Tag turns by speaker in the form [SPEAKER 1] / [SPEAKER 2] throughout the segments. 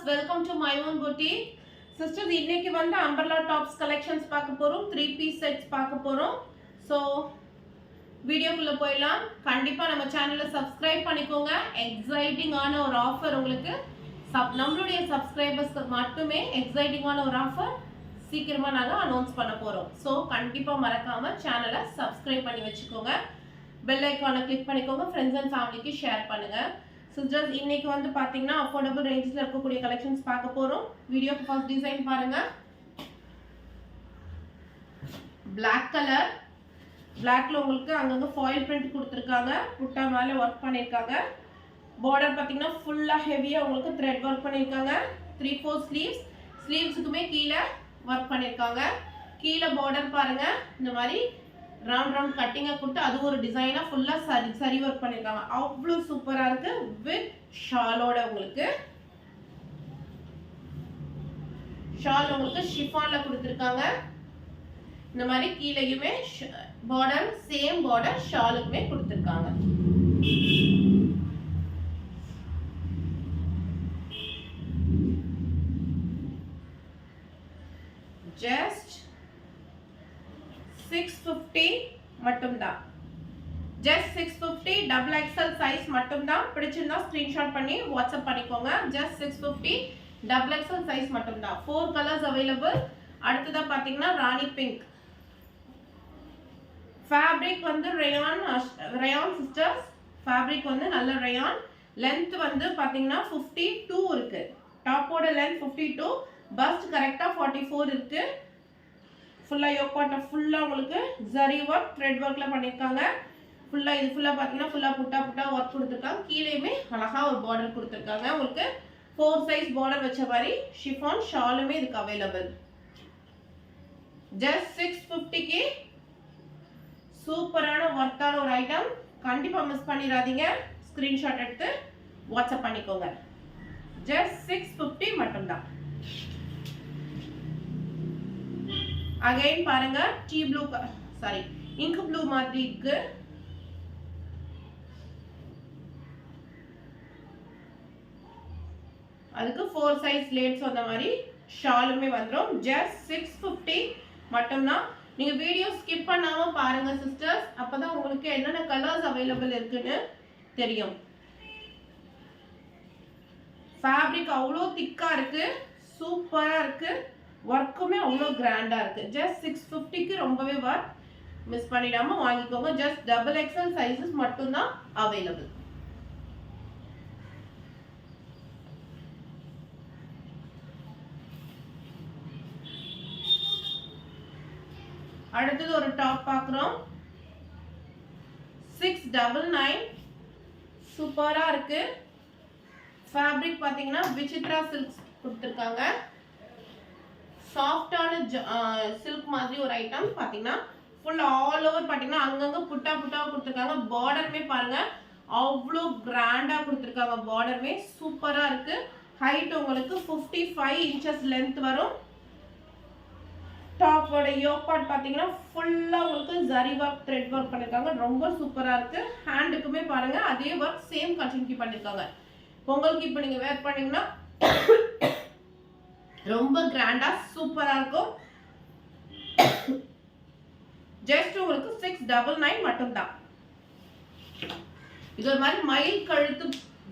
[SPEAKER 1] welcome to my own boutique. Sisters, இன்னைக்கு வந்து umbrella tops collections பார்க்க போறோம். 3 piece sets பார்க்க போறோம். So வீடியோக்குள்ள போயிடலாம். கண்டிப்பா நம்ம சேனலை சப்ஸ்கிரைப் பண்ணிக்கோங்க. எக்ஸைட்டிங்கான ஒரு ஆஃபர் உங்களுக்கு நம்மளுடைய சப்ஸ்கிரைபர்ஸ்க்கு மட்டுமே எக்ஸைட்டிங்கான ஒரு ஆஃபர் சீக்கிரமா நாங்க அனௌன்ஸ் பண்ண போறோம். ஸோ கண்டிப்பா மறக்காம சேனலை சப்ஸ்கிரைப் பண்ணி வச்சுக்கோங்க. பெல் ஐக்கானை கிளிக் பண்ணிக்கோங்க. ஃப்ரெண்ட்ஸ் அண்ட் ஃபேமிலிக்கு ஷேர் பண்ணுங்க. சிஸ்டர்ஸ் இன்னைக்கு வந்து பாத்தீங்கன்னா அஃபோர்டபிள் ரேஞ்சில் இருக்கக்கூடிய கலெக்ஷன்ஸ் பார்க்க போறோம். வீடியோக்கு ஃபர்ஸ்ட் டிசைன் பாருங்க. Black கலர், Blackல உங்களுக்கு அங்கங்க ஃபாயில் பிரிண்ட் கொடுத்திருக்காங்க. புட்டா மேல வர்க் பண்ணிருக்காங்க. பார்டர் பாத்தீங்கன்னா ஃபுல்லா ஹெவியா உங்களுக்கு த்ரெட் வர்க் பண்ணிருக்காங்க. 3/4 ஸ்லீவ்ஸ், ஸ்லீவ்ஸ்க்குமே கீழ வர்க் பண்ணிருக்காங்க. கீழ பார்டர் பாருங்க இந்த மாதிரி ரவுண்ட் ரவுண்ட் கட்டிங்கா கொடுத்து அது ஒரு டிசைனா ஃபுல்லா சரி வர்க் பண்ணிருக்காங்க. அவ்வளவு சூப்பரா இருக்கு. வித் ஷாலோட உங்களுக்கு ஷால் உங்களுக்கு ஷிஃபான்ல கொடுத்திருக்காங்க. இந்த மாதிரி கீழேயுமே பார்டர் சேம் பார்டர் ஷாலுக்குமே கொடுத்திருக்காங்க. ஜஸ்ட் 650 மட்டும்தான். ஜஸ்ட் 650 டபுள் எக்ஸ்எல் சைஸ் மட்டும்தான். பிடிச்சிருந்தா ஸ்கிரீன்ஷாட் பண்ணி வாட்ஸ்அப் பண்ணிக்கோங்க. ஜஸ்ட் 650 டபுள் எக்ஸ்எல் சைஸ் மட்டும்தான். 4 கலர்ஸ் அவைலபிள். அடுத்ததா பாத்தீங்கன்னா ராணி பிங்க். ஃபேப்ரிக் வந்து ரயான் சிஸ்டர்ஸ். ஃபேப்ரிக் வந்து நல்ல ரயான். லென்த் வந்து பாத்தீங்கன்னா 52 இருக்கு. டாப்போட லென்த் 52, பஸ்ட் கரெக்டா 44 இருக்கு. ஃபுல்லா யோக் பார்ட்ல ஃபுல்லா உங்களுக்கு ஜரி வர்க் த்ரெட் வர்க்ல பண்ணிருக்காங்க. ஃபுல்லா இது ஃபுல்லா பாத்தீங்கன்னா ஃபுல்லா புட்டா வர்க் கொடுத்திருக்காங்க. கீழேயுமே அழகா ஒரு பார்டர் கொடுத்திருக்காங்க. உங்களுக்கு 4 சைஸ் பார்டர் வச்ச மாதிரி ஷிஃபான் ஷாலுமே இதுக்கு அவைலபிள். ஜஸ்ட் 650க்கு சூப்பரான வர்க்கான ஒரு ஐட்டம். கண்டிப்பா மிஸ் பண்ணிடாதீங்க. ஸ்கிரீன்ஷாட் எடுத்து வாட்ஸ்அப் பண்ணிக்கோங்க. ஜஸ்ட் 650 மட்டும்தான். அகைன் பாருங்க டீ ப்ளூ இங்க் ப்ளூ மாதிரி இருக்கு. அதுக்கு 4 சைஸ் லேட்ஸ் வந்த மாதிரி ஷாலுமே வந்துரும். ஜஸ்ட் 650 மட்டும்தான். நீங்க வீடியோ ஸ்கிப் பண்ணாம பாருங்க சிஸ்டர்ஸ். அப்பதான் உங்களுக்கு என்னென்ன கலர்ஸ் அவைலபிள் இருக்குன்னு தெரியும். ஃபேப்ரிக் அவ்வளோ திக்கா இருக்கு. சூப்பரா இருக்கு. வர்க்குமே அவ்வளோ கிராண்டா இருக்கு. ஜஸ்ட் 650க்கு ரொம்பவே வர்க். மிஸ் பண்ணிடாம வாங்கிக்கோங்க. ஜஸ்ட் டபுள் எக்ஸ்எல் சைஸஸ் மட்டும்தான் அவைலபிள். அடுத்தது ஒரு டாப் பார்க்குறோம். 699 சூப்பரா இருக்கு. ஃபேப்ரிக் பாத்தீங்கன்னா விசித்ரா சில்க்ஸ் கொடுத்திருக்காங்க. சாஃப்டான சில்க் மாதிரி ஒரு ஐட்டம். பாத்தீங்கன்னா ஃபுல் ஆல் ஓவர் பாத்தீங்கன்னா அங்கங்க புட்டா கொடுத்திருக்காங்க. பார்டருமே பாருங்க அவ்வளோ கிராண்டா கொடுத்திருக்காங்க. பார்டருமே சூப்பரா இருக்கு. ஹைட் உங்களுக்கு 55 இன்ச்சஸ் லென்த் வரும். டாப்போட யோக் பார்ட் பாத்தீங்கன்னா ஃபுல்லா உங்களுக்கு ஜரி வர்க் த்ரெட் வர்க் பண்ணிருக்காங்க. ரொம்ப சூப்பரா இருக்கு. ஹேண்டுக்குமே பாருங்க அதே வர்க் சேம் கண்டினியூ பண்ணிருக்காங்க. பொங்கலுக்கு இப்போ நீங்க வேர் பண்ணீங்கன்னா ரொம்ப கிராண்டா சூப்பரா இருக்கும். ஜஸ்ட் உங்களுக்கு 699 மட்டும்தான். இது ஒரு மாதிரி மயில் கழுத்து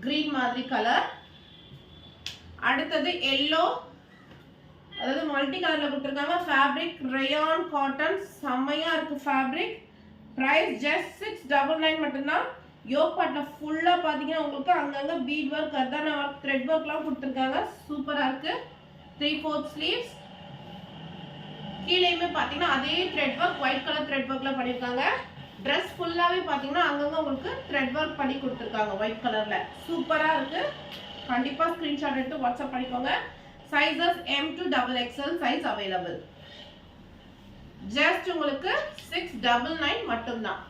[SPEAKER 1] கிரீன் மாதிரி கலர். அடுத்தது எல்லோ, அதாவது மல்டி கலர்ல கொடுத்திருக்காங்க. Fabric rayon cotton. செம்மையா இருக்கு ஃபேப்ரிக். பிரைஸ் ஜஸ்ட் 699 மட்டும்தான். யோக் பார்ட்ல ஃபுல்லா பாத்தீங்கன்னா உங்களுக்கு அங்கங்க பீட் வர்க் கர்தானா வர்க் த்ரெட் வர்க்லாம் கொடுத்திருக்காங்க. சூப்பரா இருக்கு. 3/4 ஸ்லீவ்ஸ். கீழேயுமே பாத்தீங்கன்னா அதே thread work white colour thread வர்க்ல பண்ணிருக்காங்க. Dress ஃபுல்லாவே பாத்தீங்கன்னா அங்கங்க உங்களுக்கு த்ரெட் வர்க் பண்ணி கொடுத்திருக்காங்க ஒயிட் கலர்ல. சூப்பரா இருக்கு. கண்டிப்பா ஸ்கிரீன்ஷாட் எடுத்து வாட்ஸ்அப் பண்ணிக்கோங்க. Sizes M to XXL size available. Just உங்களுக்கு 699 மட்டும்தான்.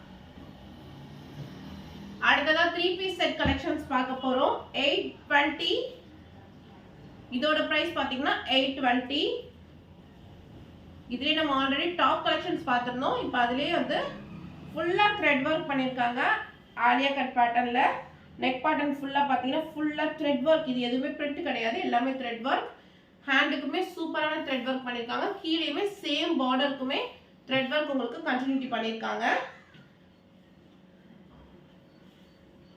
[SPEAKER 1] அடுத்ததா 3 பீஸ் செட் கலெக்ஷன்ஸ் பார்க்க போறோம். 820. இதோட பிரைஸ் பாத்தீங்கன்னா 820. இதுலயே நம்ம ஆல்ரெடி டாப் கலெக்ஷன்ஸ் பார்த்திருந்தோம். இப்போ அதுலயே வந்து ஃபுல்லா த்ரெட் வர்க் பண்ணிருக்காங்க. ஆலியா கட் பேட்டர்ன்ல நெக் பாட்டன் ஃபுல்லா பாத்தீங்கன்னா ஃபுல்லா த்ரெட் ஒர்க். இது எதுவுமே பிரிண்ட் கிடையாது, எல்லாமே த்ரெட் ஒர்க். ஹேண்டுக்குமே சூப்பரான த்ரெட் ஒர்க் பண்ணிருக்காங்க. கீழேயுமே சேம் பார்டருக்குமே த்ரெட் ஒர்க் உங்களுக்கு கண்டினியூட்டி பண்ணிருக்காங்க.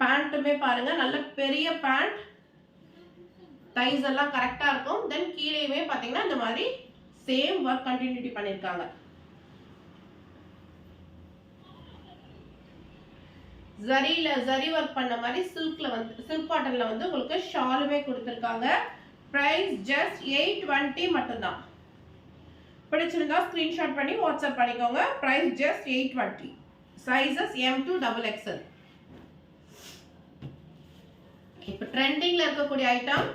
[SPEAKER 1] பேண்ட்டுமே பாருங்க நல்ல பெரிய பேண்ட், தைஸ் எல்லாம் கரெக்டா இருக்கும். தென் கீழேயுமே பாத்தீங்கன்னா இந்த மாதிரி சேம் ஒர்க் கண்டினியூட்டி பண்ணிருக்காங்க. ஜரி ஒர்க் பண்ண மாதிரி சில்க்ல வந்து சில்க் காட்டன்ல வந்து உங்களுக்கு ஷாலுமே கொடுத்திருக்காங்க. பிரைஸ் ஜஸ்ட் 820 மட்டும் தான். பிடிச்சிருந்தா ஸ்கிரீன்ஷாட் பண்ணி வாட்ஸ்அப் பண்ணிக்கோங்க. Price just 820. Sizes M to XXL. இப்போ ட்ரெண்டிங்ல இருக்கக்கூடிய ஐட்டம்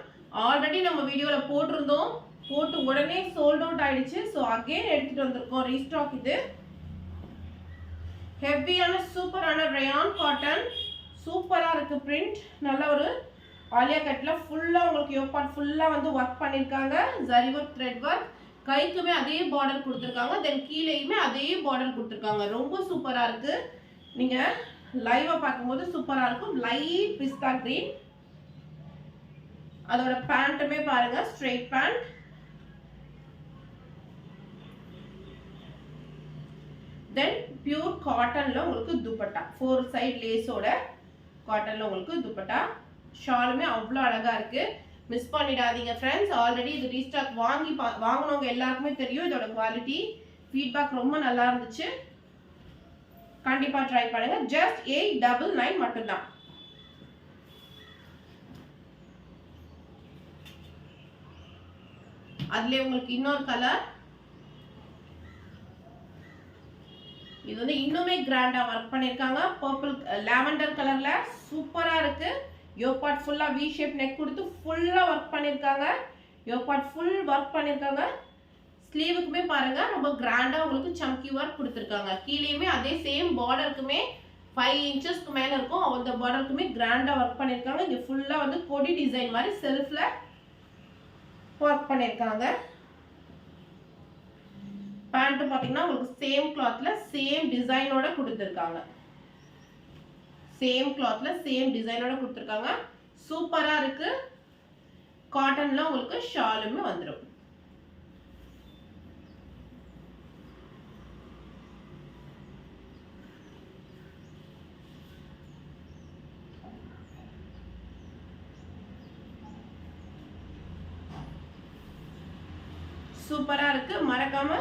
[SPEAKER 1] ஆல்ரெடி நம்ம வீடியோல போட்டிருந்தோம், போட்டு உடனே சோல்ட் அவுட் ஆயிடுச்சு. ஸோ அகைன் எடுத்துட்டு வந்திருக்கோம் ரீஸ்டாக். இது ஹெவியான சூப்பரான ரயான் காட்டன், சூப்பரா இருக்கு பிரிண்ட். நல்ல ஒரு ஆலியா கட்ல ஃபுல்லா உங்களுக்கு யோக் பார்ட் ஃபுல்லா வந்து ஒர்க் பண்ணிருக்காங்க. Zari work, thread work. கைக்குமே அதே பார்டர் கொடுத்துருக்காங்க. தென் கீழேயுமே அதே பார்டர் கொடுத்துருக்காங்க. ரொம்ப சூப்பரா இருக்கு. நீங்க லைவா பார்க்கும்போது சூப்பரா இருக்கும். லைட் பிஸ்தா கிரீன். அதோட பேண்ட்டுமே பாருங்க ஸ்ட்ரெயிட் பேண்ட். தென் பியூர் காட்டன்ல உங்களுக்கு துப்பட்டா, 4 சைடு லேஸோட காட்டன்ல உங்களுக்கு துப்பட்டா. ஷாலுமே அவ்வளோ அழகா இருக்கு. மிஸ் பண்ணிடாதீங்க ஃப்ரெண்ட்ஸ். ஆல்ரெடி இது ரீஸ்டாக் வாங்கினவங்க எல்லாருக்குமே தெரியும் இதோட குவாலிட்டி. ஃபீட்பேக் ரொம்ப நல்லா இருந்துச்சு. கண்டிப்பா ட்ரை பண்ணுங்க. ஜஸ்ட் 899 மட்டும்தான். அதுல உங்களுக்கு இன்னொரு கலர், இது வந்து இன்னுமே கிராண்டா ஒர்க் பண்ணிருக்காங்க. பர்பிள் லாவெண்டர் கலர்ல சூப்பரா இருக்கு. யோக் பார்ட் ஃபுல்லா வி ஷேப் நெக் கொடுத்து ஃபுல்லா ஒர்க் பண்ணிருக்காங்க. யோக் பார்ட் ஃபுல் ஒர்க் பண்ணிருக்காங்க. ஸ்லீவுக்குமே பாருங்க ரொம்ப கிராண்டா உங்களுக்கு சம்கி ஒர்க் கொடுத்துருக்காங்க. கீழேயுமே அதே சேம் பார்டருக்குமே 5 இன்ச்சஸ்க்கு மேல இருக்கும். அந்த பார்டருக்குமே கிராண்டா ஒர்க் பண்ணிருக்காங்க. இங்க ஃபுல்லா வந்து கொடி டிசைன் மாதிரி செல்ஃப்ல ஒர்க் பண்ணிருக்காங்க. பேண்ட் பாத்தீங்கன்னா உங்களுக்கு சேம் கிளாத்ல சேம் டிசைனோட கொடுத்திருக்காங்க. சேம் கிளாத்ல சேம் டிசைனோட கொடுத்திருக்காங்க. சூப்பரா இருக்கு. காட்டன்ல உங்களுக்கு ஷாலுமே வந்துரும். சூப்பரா இருக்கு. மறக்காம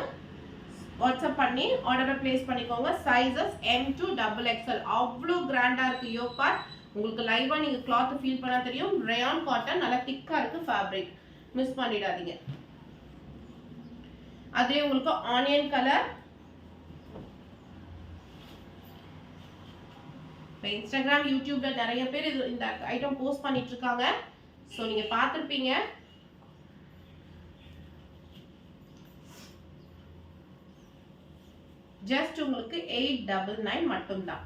[SPEAKER 1] வாட்ஸ்அப் பண்ணி ஆர்டரை பிளேஸ் பண்ணிக்கோங்க. Sizes M to XXL. அவ்வளோ கிராண்டா இருக்கு யோக் பார்ட். உங்களுக்கு லைவா நீங்க கிளாத் ஃபீல் பண்ணா தெரியும். ரயான் காட்டன் நல்லா திக்கா இருக்கு ஃபேப்ரிக். மிஸ் பண்ணிடாதீங்க. அதே உங்களுக்கு ஆனியன் கலர். இன்ஸ்டாகிராம், யூடியூப்ல நிறைய பேர் இந்த ஐட்டம் போஸ்ட் பண்ணிட்டு இருக்காங்க. ஸோ நீங்க பார்த்துருப்பீங்க. ஜஸ்ட் உங்களுக்கு 899 மட்டும்தான்.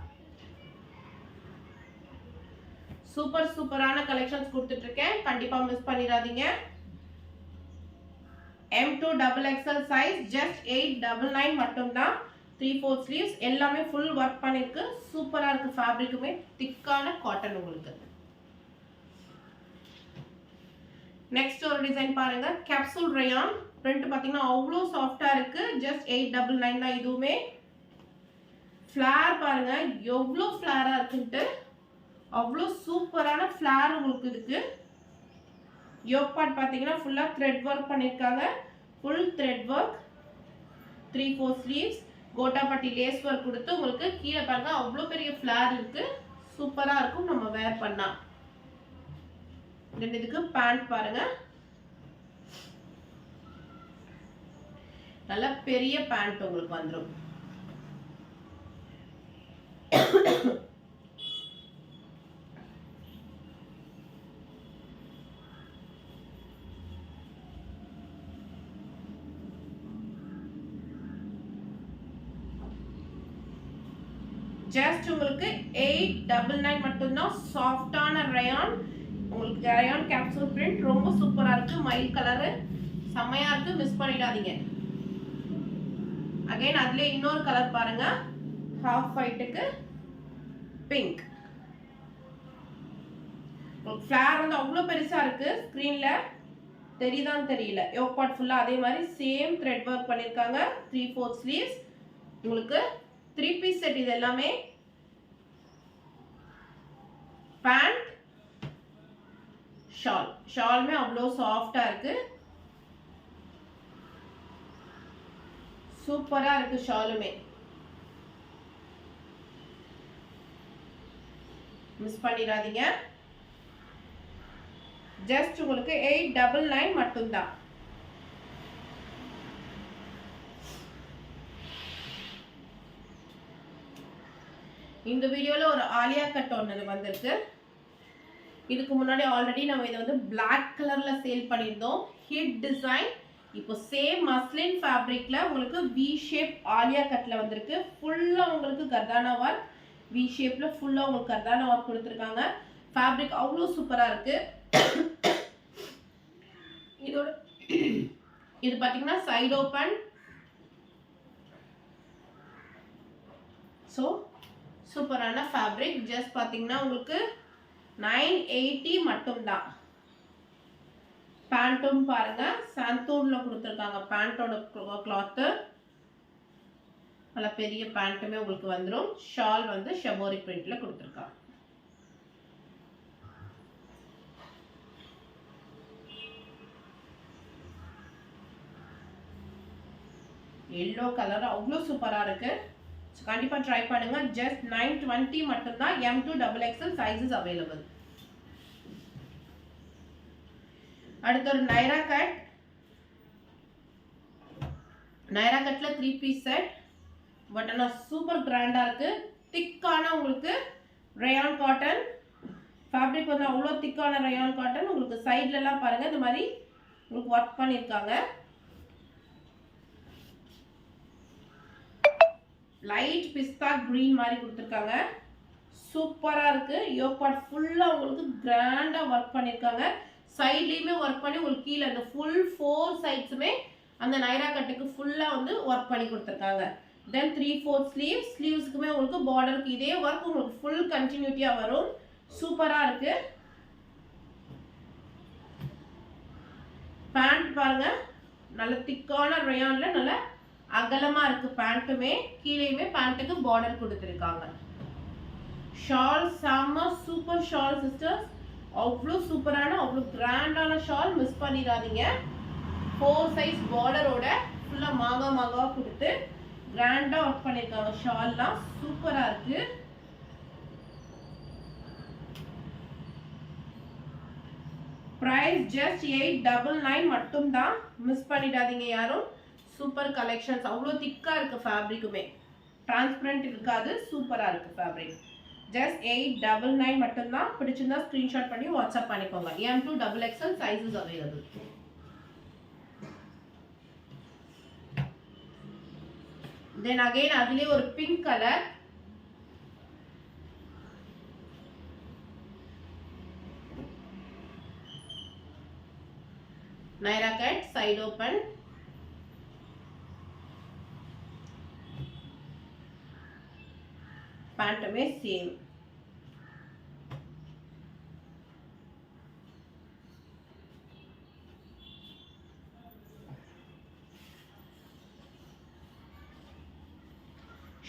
[SPEAKER 1] சூப்பரான கலெக்ஷன்ஸ் கொடுத்துட்டு இருக்கேன். கண்டிப்பா மிஸ் பண்ணிடாதீங்க. M to XXL size just 899 மட்டும்தான். 3/4 ஸ்லீவ்ஸ் எல்லாமே ஃபுல் ஒர்க் பண்ணிருக்கு. சூப்பரா இருக்கு. ஃபேப்ரிக்குமே திக்கான காட்டன் உங்களுக்கு. நெக்ஸ்ட் ஒரு டிசைன் பாருங்க. கேப்சூல் ரயான் பிரிண்ட் பாத்தீங்கன்னா அவ்வளோ சாஃப்டா இருக்கு. ஜஸ்ட் 899 தான். இதுவுமே ஃபிளார் பாருங்க எவ்வளோ ஃபிளாரா இருக்குன்ட்டு. அவ்வளோ சூப்பரான ஃபிளார் உங்களுக்கு இருக்கு. யோக் பார்ட் பாத்தீங்கன்னா ஃபுல்லா த்ரெட் ஒர்க் பண்ணிருக்காங்க. Full thread work. 3/4 ஸ்லீவ்ஸ் கோட்டாபட்டி லேஸ் ஒர்க் கொடுத்து உங்களுக்கு கீழே பாருங்க அவ்வளோ பெரிய ஃபிளார் இருக்கு. சூப்பரா இருக்கும் நம்ம வேர் பண்ணா. தென் இதுக்கு பேண்ட் பாருங்க. நல்ல பெரிய பேண்ட் உங்களுக்கு வந்துடும். ஜஸ்ட் உங்களுக்கு 899 மட்டும்தான். சாஃப்டான ரயான் உங்களுக்கு ரயான் கேப்சூல் பிரிண்ட் ரொம்ப சூப்பரா இருக்கு. மைல் கலரு செம்மையா இருக்கு. மிஸ் பண்ணிடாதீங்க. அகைன் அதுல இன்னொரு கலர் பாருங்க. ஹாஃப் ஒயிட்டுக்கு பிங்க். உங்களுக்கு ஃப்ளேர் வந்து அவ்வளோ பெருசாக இருக்குது. ஸ்க்ரீனில் தெரியுதான்னு தெரியல. யோக் பார்ட் ஃபுல்லாக அதே மாதிரி சேம் த்ரெட் ஒர்க் பண்ணியிருக்காங்க. 3/4 ஸ்லீவ்ஸ். உங்களுக்கு 3 பீஸ் செட். இது எல்லாமே பேண்ட் ஷால். ஷாலுமே அவ்வளோ சாஃப்டாக இருக்குது. சூப்பராக இருக்குது ஷாலுமே. மிஸ் பண்ணிடாதீங்க. ஜஸ்ட் உங்களுக்கு 899 மட்டும்தான். இந்த வீடியோல ஒரு ஆலியா கட் ஒன்று வந்திருக்கு. இதுக்கு முன்னாடி ஆல்ரெடி நம்ம இதை வந்து பிளாக் கலர்ல சேல் பண்ணியிருந்தோம். Hit design. இப்போ சேம் மஸ்லின் ஃபேப்ரிக்ல உங்களுக்கு வி ஷேப் ஆலியா கட்ல வந்திருக்கு. ஃபுல்லா உங்களுக்கு கர்தானா ஒர்க். வி ஷேப்ல ஃபுல்லா உங்களுக்கு கர்தானா ஒர்க் கொடுத்துருக்காங்க. ஃபேப்ரிக் அவ்வளோ சூப்பரா இருக்கு. இதோட இது பார்த்தீங்கன்னா சைடு ஓப்பன். ஸோ சூப்பரான ஃபேப்ரிக். ஜஸ்ட் பார்த்தீங்கன்னா உங்களுக்கு 980 மட்டும்தான். பேண்ட்டும் பாருங்க சாந்தூன்ல கொடுத்துருக்காங்க. பேண்டோட கிளாத்து நல்ல பெரிய பேண்ட்டுமே உங்களுக்கு வந்துடும். ஷால் வந்து ஷபோரி பிரிண்ட்ல கொடுத்துருக்காங்க. எல்லோ கலர் அவ்வளோ சூப்பராக இருக்கு. கண்டிப்பா ட்ரை பண்ணுங்க. ஜஸ்ட் 920 மட்டும்தான். M2 XXL sizes available. அடுத்து ஒரு நைரா கட். நைரா கட்ல 3 பீஸ் செட். பட் ஆனால் சூப்பர் கிராண்டா இருக்கு. திக்கான உங்களுக்கு ரயான் காட்டன் ஃபேப்ரிக் வந்து அவ்வளோ திக்கான ரயான் காட்டன். உங்களுக்கு சைட்ல எல்லாம் பாருங்க இந்த மாதிரி உங்களுக்கு ஒர்க் பண்ணியிருக்காங்க. லைட் பிஸ்தா கிரீன் மாதிரி கொடுத்துருக்காங்க. சூப்பராக இருக்கு. யோக் பார்ட் ஃபுல்லாக உங்களுக்கு கிராண்டாக ஒர்க் பண்ணியிருக்காங்க. சைட்லேயுமே ஒர்க் பண்ணி உங்களுக்கு கீழே அந்த ஃபுல் 4 சைட்ஸுமே அந்த நைரா கட்டுக்கு ஃபுல்லாக வந்து ஒர்க் பண்ணி கொடுத்துருக்காங்க. தென் 3/4 ஸ்லீவ்ஸ். ஸ்லீவ்ஸுக்குமே உங்களுக்கு பார்டருக்கு இதே ஒர்க் உங்களுக்கு ஃபுல் கண்டினியூட்டியாக வரும். சூப்பராக இருக்கு. பேண்ட் பாருங்க நல்ல திக்கான ரயான்ல நல்ல அகலமா இருக்கு. பேண்ட்டுமே கீழேயுமே பேண்ட்டுக்கு பார்டர் கொடுத்துருக்காங்க. ஷால் செம்ம சூப்பர் ஷால் சிஸ்டர்ஸ். அவ்வளோ சூப்பரான அவ்வளோ கிராண்டான ஷால். மிஸ் பண்ணிடாதீங்க. 4 சைஸ் பார்டரோட ஃபுல்லாக மாங்காய் கொடுத்து கிராண்டாக ஒர்க் பண்ணியிருக்காங்க. ஷால்லாம் சூப்பராக இருக்கு. பிரைஸ் ஜஸ்ட் 899 மட்டும்தான். மிஸ் பண்ணிடாதீங்க யாரும். Super collections. அவ்வளோ திக்காக இருக்குது. ஃபேப்ரிக்குமே டிரான்ஸ்பரண்ட் இருக்காது. சூப்பராக இருக்குது ஃபேப்ரிக். ஜஸ்ட் 899 மட்டும்தான். பிடிச்சிருந்தா ஸ்க்ரீன்ஷாட் பண்ணி வாட்ஸ்அப் பண்ணிக்கோங்க. M2 XXL sizes available. Then again அதுலேயே ஒரு pink colour. Naira cut side open. பேண்ட்டுமே சேம்.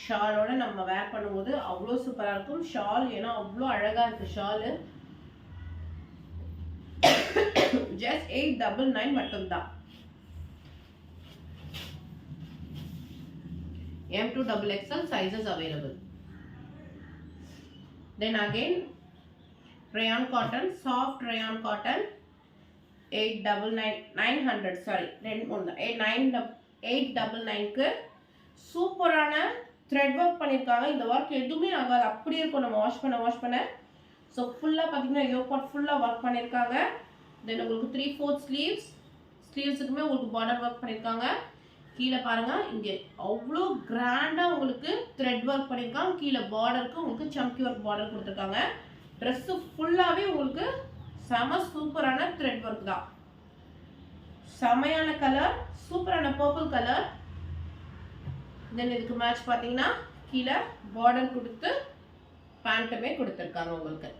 [SPEAKER 1] ஷாலோட நம்ம வேர் பண்ணும்போது அவ்வளோ சூப்பராக இருக்கும். ஷால் ஏன்னா அவ்வளோ அழகாக இருக்கு ஷாலு. ஜஸ்ட் 899 மட்டும்தான். M2 XXL sizes available. Then again rayon cotton, soft rayon cotton. 899 sorry 899 க்கு சூப்பரான த்ரெட் ஒர்க் பண்ணியிருக்காங்க. இந்த ஒர்க் எதுவுமே ஆகாது, அப்படியே இருக்கும் நம்ம வாஷ் பண்ண. ஸோ ஃபுல்லாக பார்த்தீங்கன்னா யோக் பார்ட் ஃபுல்லாக ஒர்க் பண்ணியிருக்காங்க. தென் உங்களுக்கு 3/4 ஸ்லீவ்ஸுக்குமே உங்களுக்கு பார்டர் ஒர்க் பண்ணியிருக்காங்க. கீழே பாருங்க இங்கே அவ்வளோ கிராண்டாக உங்களுக்கு த்ரெட் ஒர்க் பண்ணியிருக்காங்க. கீழே பார்டருக்கு உங்களுக்கு சம்கி ஒர்க் பார்டர் கொடுத்துருக்காங்க. ட்ரெஸ்ஸு ஃபுல்லாகவே உங்களுக்கு செம சூப்பரான த்ரெட் ஒர்க் தான். செமையான கலர், சூப்பரான பர்பிள் கலர். தென் இதுக்கு மேட்ச் பார்த்தீங்கன்னா கீழே பார்டர் கொடுத்து பேண்ட்டுமே கொடுத்துருக்காங்க உங்களுக்கு.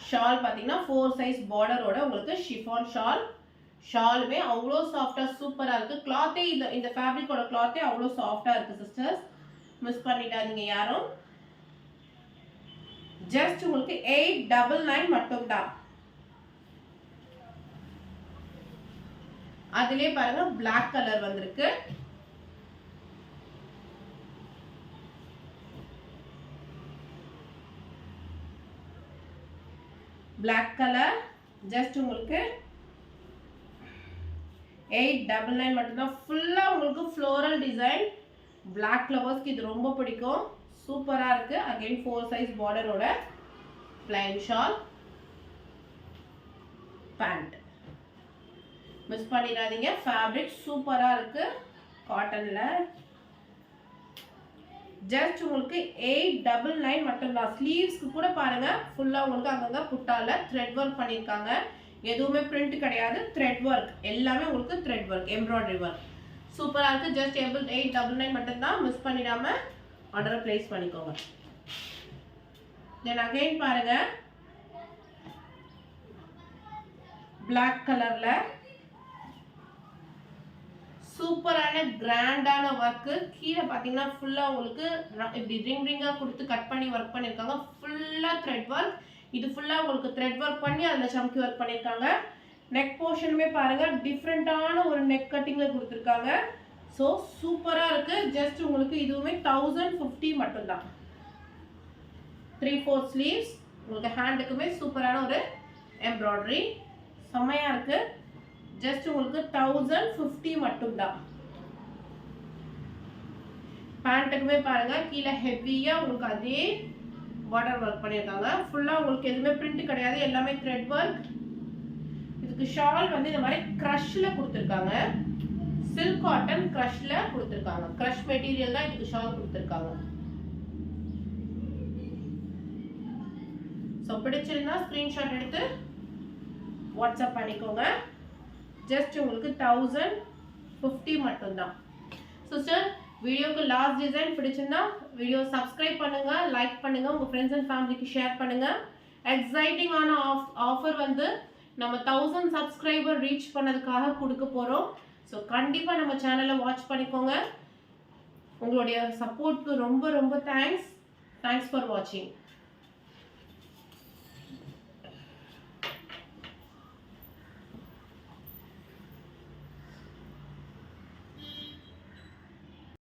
[SPEAKER 1] ஷால் பார்த்தீங்கன்னா 4 சைஸ் பார்டரோட உங்களுக்கு ஷிஃபான் ஷால். ஷாலுமே அவ்வளோ சாஃப்டாக சூப்பராக இருக்குது. கிளாத்தே இந்த ஃபேப்ரிக்கோட கிளாத்தே அவ்வளோ சாஃப்டாக இருக்குது சிஸ்டர்ஸ். மிஸ் பண்ணிடாதீங்க யாரும். ஜஸ்ட் உங்களுக்கு 899 மட்டும்தான். அதிலே பாருங்க Black கலர் வந்திருக்கு. Black கலர் ஜஸ்ட் உங்களுக்கு 899 மட்டும்தான். ஃபுல்லா உங்களுக்கு ஃப்ளோரல் டிசைன். Black லவர்ஸ்க்கு இது ரொம்ப பிடிக்கும். சூப்பரா இருக்கு. அகைன் 4 சைஸ் பார்டரோட plain ஷால், பேண்ட். மிஸ் பண்ணிடாதீங்க. ஃபேப்ரிக் சூப்பரா இருக்கு காட்டன்ல. ஜஸ்ட் உங்களுக்கு 899 மட்டும்தான். ஸ்லீவ்ஸ்க்கு கூட பாருங்க ஃபுல்லா உங்களுக்கு அங்கங்க புட்டால த்ரெட் ஒர்க் பண்ணிருக்காங்க. எதுவுமே பிரிண்ட் கிடையாது, த்ரெட் ஒர்க். எல்லாமே உங்களுக்கு த்ரெட் ஒர்க், எம்ப்ராய்டரி ஒர்க். சூப்பரா இருக்கு. ஜஸ்ட் 899 மட்டும்தான். மிஸ் பண்ணிடாம ஆர்டரை பிளேஸ் பண்ணிக்கோங்க. தென் அகைன் பாருங்க Black கலர்ல சூப்பரான கிராண்டான ஒர்க். கீழே பார்த்தீங்கன்னா ஃபுல்லா உங்களுக்கு இப்படி ரிங்கா கொடுத்து கட் பண்ணி ஒர்க் பண்ணிருக்காங்க. ஃபுல்லா த்ரெட் ஒர்க். இது ஃபுல்லா உங்களுக்கு த்ரெட் ஒர்க் பண்ணி அதுல சம்கி ஒர்க் பண்ணிருக்காங்க. நெக் போர்ஷனுமே பாருங்க டிஃப்ரெண்டான ஒரு நெக் கட்டிங்ல கொடுத்துருக்காங்க. ஸோ சூப்பரா இருக்கு. ஜஸ்ட் உங்களுக்கு இதுவுமே 1050 மட்டும்தான். 3/4 ஸ்லீவ்ஸ். உங்களுக்கு ஹேண்டுக்குமே சூப்பரான ஒரு எம்ப்ராய்டரி செம்மையா இருக்கு. ஜஸ்ட் உங்களுக்கு 1050 மட்டும்தான். பேண்ட்டுக்குமே பாருங்க கீழே ஹெவியா உங்களுக்கு அதே பார்டர் ஒர்க் பண்ணியிருக்காங்க. ஃபுல்லா உங்களுக்கு எதுவுமே பிரிண்ட் கிடையாது, எல்லாமே த்ரெட் ஒர்க். இதுக்கு ஷால் வந்து இந்த மாதிரி க்ரஷ்ல கொடுத்துருக்காங்க. சில்க் காட்டன் க்ரஷ்ல கொடுத்துருக்காங்க. க்ரஷ் மெட்டீரியல் தான் இதுக்கு ஷால் கொடுத்துருக்காங்க. ஸோ பிடிச்சிருந்தா ஸ்கிரீன்ஷாட் எடுத்து வாட்ஸ்அப் பண்ணிக்கோங்க. ஜஸ்ட் உங்களுக்கு 1050 மட்டும்தான். சிஸ்டர் வீடியோக்கு லாஸ்ட் டிசைன் பிடிச்சிருந்தா வீடியோ சப்ஸ்கிரைப் பண்ணுங்க, லைக் பண்ணுங்க, உங்க ஃப்ரெண்ட்ஸ் அண்ட் ஃபேமிலிக்கு ஷேர் பண்ணுங்க. எக்ஸைட்டிங்கான ஆஃபர் வந்து நம்ம 1000 சப்ஸ்கிரைபர் ரீச் பண்ணதுக்காக கொடுக்க போறோம். ஸோ கண்டிப்பா நம்ம சேனலை வாட்ச் பண்ணிக்கோங்க. உங்களுடைய சப்போர்ட்க்கு ரொம்ப ரொம்ப தேங்க்ஸ் ஃபார் வாட்சிங்.